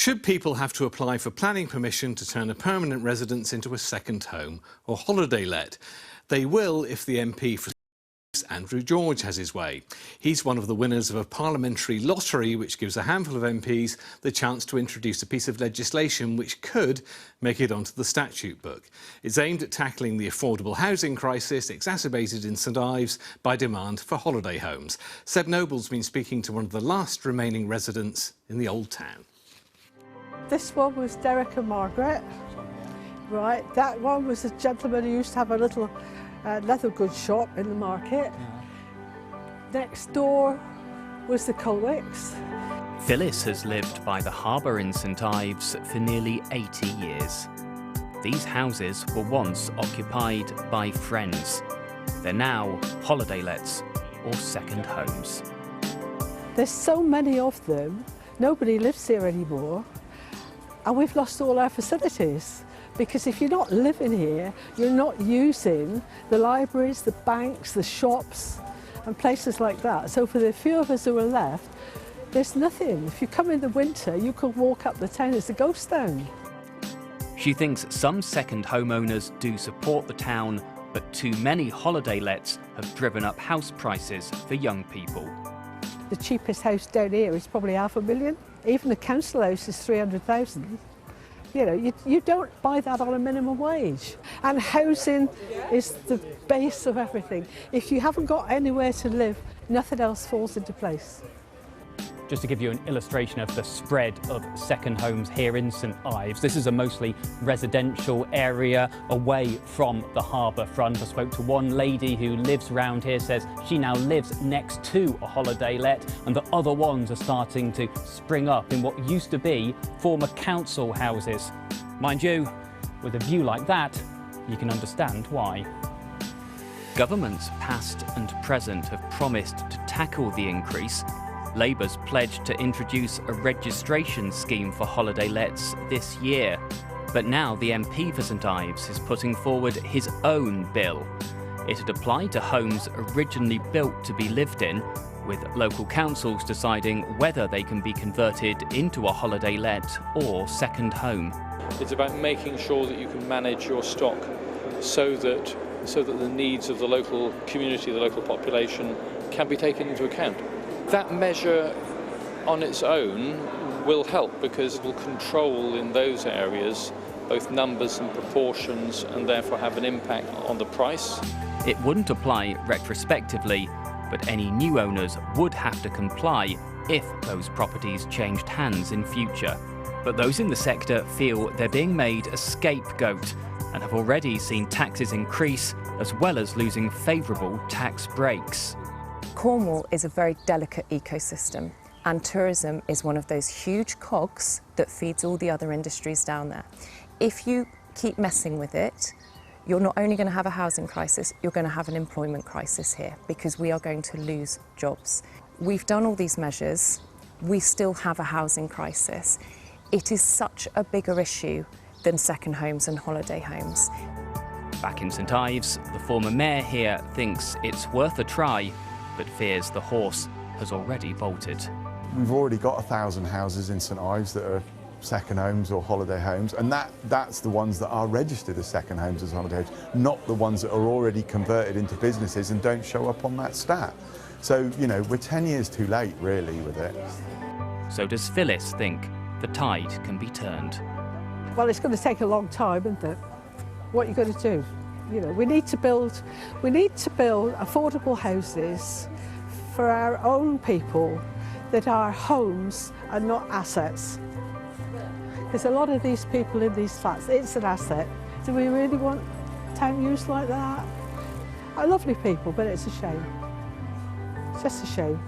Should people have to apply for planning permission to turn a permanent residence into a second home or holiday let? They will if the MP for Andrew George has his way. He's one of the winners of a parliamentary lottery which gives a handful of MPs the chance to introduce a piece of legislation which could make it onto the statute book. It's aimed at tackling the affordable housing crisis exacerbated in St Ives by demand for holiday homes. Seb Noble's been speaking to one of the last remaining residents in the old town. This one was Derek and Margaret, right? That one was a gentleman who used to have a little leather goods shop in the market. Next door was the Colwicks. Phyllis has lived by the harbour in St Ives for nearly 80 years. These houses were once occupied by friends. They're now holiday lets or second homes. There's so many of them, nobody lives here anymore, and we've lost all our facilities. Because if you're not living here, you're not using the libraries, the banks, the shops and places like that. So for the few of us who are left, there's nothing. If you come in the winter, you could walk up the town as a ghost town. She thinks some second homeowners do support the town, but too many holiday lets have driven up house prices for young people. The cheapest house down here is probably $500,000. Even the council house is 300,000. You know, you don't buy that on a minimum wage. And housing is the base of everything. If you haven't got anywhere to live, nothing else falls into place. Just to give you an illustration of the spread of second homes here in St Ives, this is a mostly residential area away from the harbour front. I spoke to one lady who lives around here, says she now lives next to a holiday let, and the other ones are starting to spring up in what used to be former council houses. Mind you, with a view like that, you can understand why. Governments past and present have promised to tackle the increase. Labour's pledged to introduce a registration scheme for holiday lets this year. But now the MP for St Ives is putting forward his own bill. It'd apply to homes originally built to be lived in, with local councils deciding whether they can be converted into a holiday let or second home. It's about making sure that you can manage your stock so that the needs of the local community, the local population, can be taken into account. That measure on its own will help because it will control in those areas both numbers and proportions and therefore have an impact on the price. It wouldn't apply retrospectively, but any new owners would have to comply if those properties changed hands in future. But those in the sector feel they're being made a scapegoat and have already seen taxes increase as well as losing favourable tax breaks. Cornwall is a very delicate ecosystem, and tourism is one of those huge cogs that feeds all the other industries down there. If you keep messing with it, you're not only going to have a housing crisis, you're going to have an employment crisis here because we are going to lose jobs. We've done all these measures, we still have a housing crisis. It is such a bigger issue than second homes and holiday homes. Back in St Ives, the former mayor here thinks it's worth a try, but fears the horse has already bolted. We've already got 1,000 houses in St Ives that are second homes or holiday homes, and that's the ones that are registered as second homes as holiday homes, not the ones that are already converted into businesses and don't show up on that stat. So, you know, we're 10 years too late, really, with it. So does Phyllis think the tide can be turned? Well, it's going to take a long time, isn't it? What are you going to do? You know, we need to build affordable houses for our own people that are homes and not assets. Because a lot of these people in these flats, it's an asset. Do we really want town use like that? Are lovely people, but it's a shame. It's just a shame.